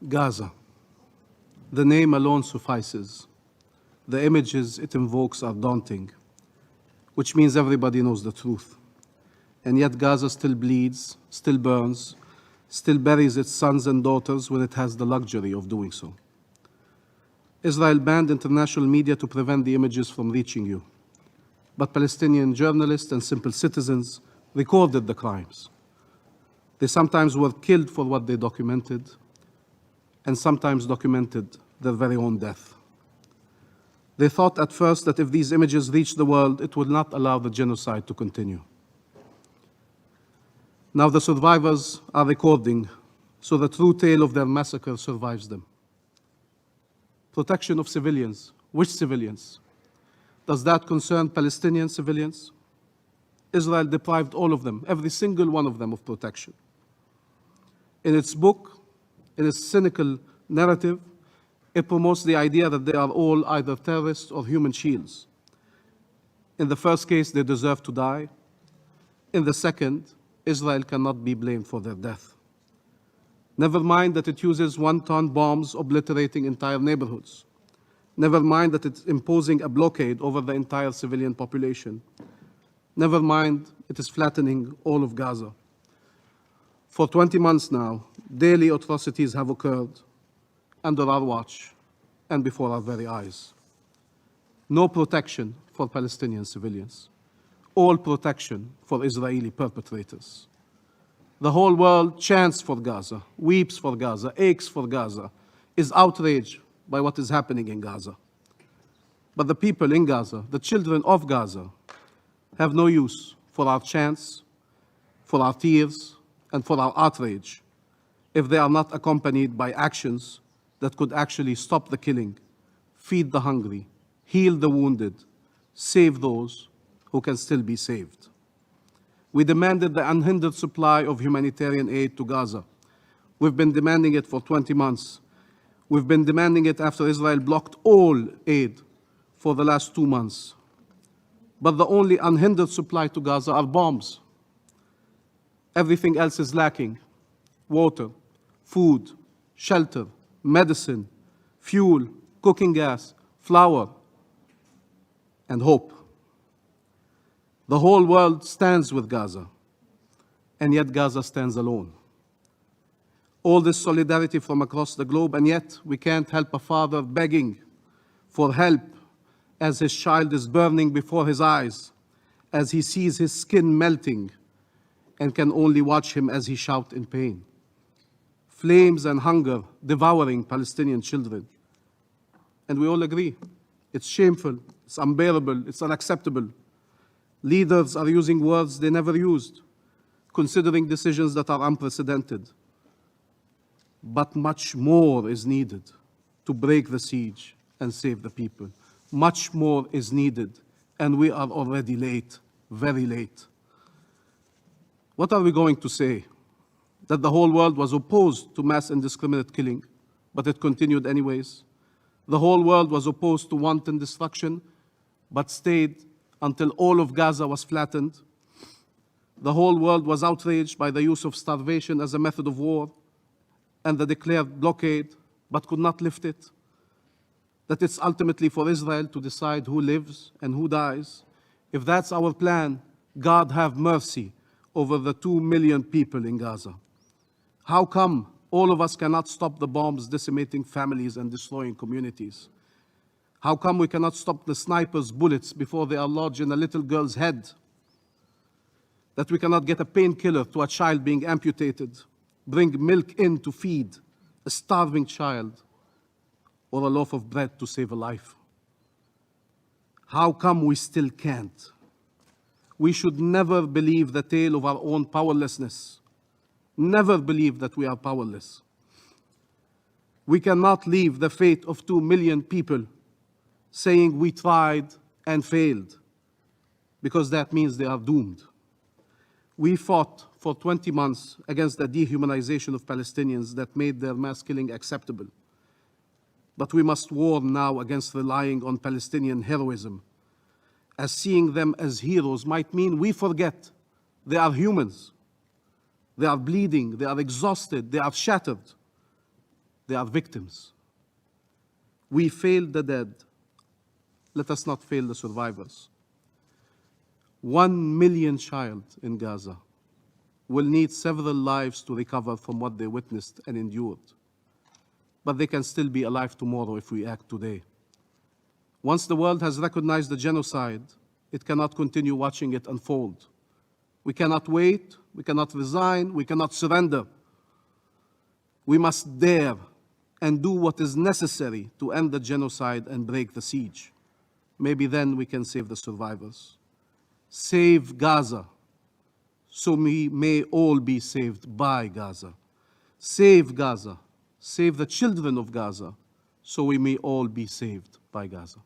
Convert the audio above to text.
Gaza. The name alone suffices. The images it invokes are daunting, which means everybody knows the truth. And yet Gaza still bleeds, still burns, still buries its sons and daughters when it has the luxury of doing so. Israel banned international media to prevent the images from reaching you. But Palestinian journalists and simple citizens recorded the crimes. They sometimes were killed for what they documented, and sometimes documented their very own death. They thought at first that if these images reached the world, it would not allow the genocide to continue. Now the survivors are recording, so the true tale of their massacre survives them. Protection of civilians. Which civilians? Does that concern Palestinian civilians? Israel deprived all of them, every single one of them, of protection. In its book, in its cynical narrative, it promotes the idea that they are all either terrorists or human shields. In the first case, they deserve to die. In the second, Israel cannot be blamed for their death. Never mind that it uses one-ton bombs obliterating entire neighborhoods. Never mind that it's imposing a blockade over the entire civilian population. Never mind it is flattening all of Gaza. For 20 months now, daily atrocities have occurred under our watch and before our very eyes. No protection for Palestinian civilians. All protection for Israeli perpetrators. The whole world chants for Gaza, weeps for Gaza, aches for Gaza, is outraged by what is happening in Gaza. But the people in Gaza, the children of Gaza, have no use for our chants, for our tears, and for our outrage if they are not accompanied by actions that could actually stop the killing, feed the hungry, heal the wounded, save those who can still be saved. We demanded the unhindered supply of humanitarian aid to Gaza. We've been demanding it for 20 months. We've been demanding it after Israel blocked all aid for the last 2 months. But the only unhindered supply to Gaza are bombs. Everything else is lacking: water, food, shelter, medicine, fuel, cooking gas, flour, and hope. The whole world stands with Gaza, and yet Gaza stands alone. All this solidarity from across the globe, and yet we can't help a father begging for help as his child is burning before his eyes, as he sees his skin melting, and can only watch him as he shouts in pain. Flames and hunger devouring Palestinian children. And we all agree, it's shameful, it's unbearable, it's unacceptable. Leaders are using words they never used, considering decisions that are unprecedented. But much more is needed to break the siege and save the people. Much more is needed, and we are already late, very late. What are we going to say? That the whole world was opposed to mass indiscriminate killing, but it continued anyways? The whole world was opposed to wanton destruction, but stayed until all of Gaza was flattened? The whole world was outraged by the use of starvation as a method of war and the declared blockade, but could not lift it? That it's ultimately for Israel to decide who lives and who dies? If that's our plan, God have mercy over the 2 million people in Gaza. How come all of us cannot stop the bombs decimating families and destroying communities? How come we cannot stop the snipers' bullets before they are lodged in a little girl's head? That we cannot get a painkiller to a child being amputated, bring milk in to feed a starving child, or a loaf of bread to save a life? How come we still can't? We should never believe the tale of our own powerlessness. Never believe that we are powerless. We cannot leave the fate of 2 million people saying we tried and failed, because that means they are doomed. We fought for 20 months against the dehumanization of Palestinians that made their mass killing acceptable. But we must warn now against relying on Palestinian heroism, as seeing them as heroes might mean we forget they are humans. They are bleeding, they are exhausted, they are shattered. They are victims. We failed the dead. Let us not fail the survivors. 1 million child in Gaza will need several lives to recover from what they witnessed and endured. But they can still be alive tomorrow if we act today. Once the world has recognized the genocide, it cannot continue watching it unfold. We cannot wait, we cannot resign, we cannot surrender. We must dare and do what is necessary to end the genocide and break the siege. Maybe then we can save the survivors. Save Gaza, so we may all be saved by Gaza. Save Gaza, save the children of Gaza, so we may all be saved by Gaza.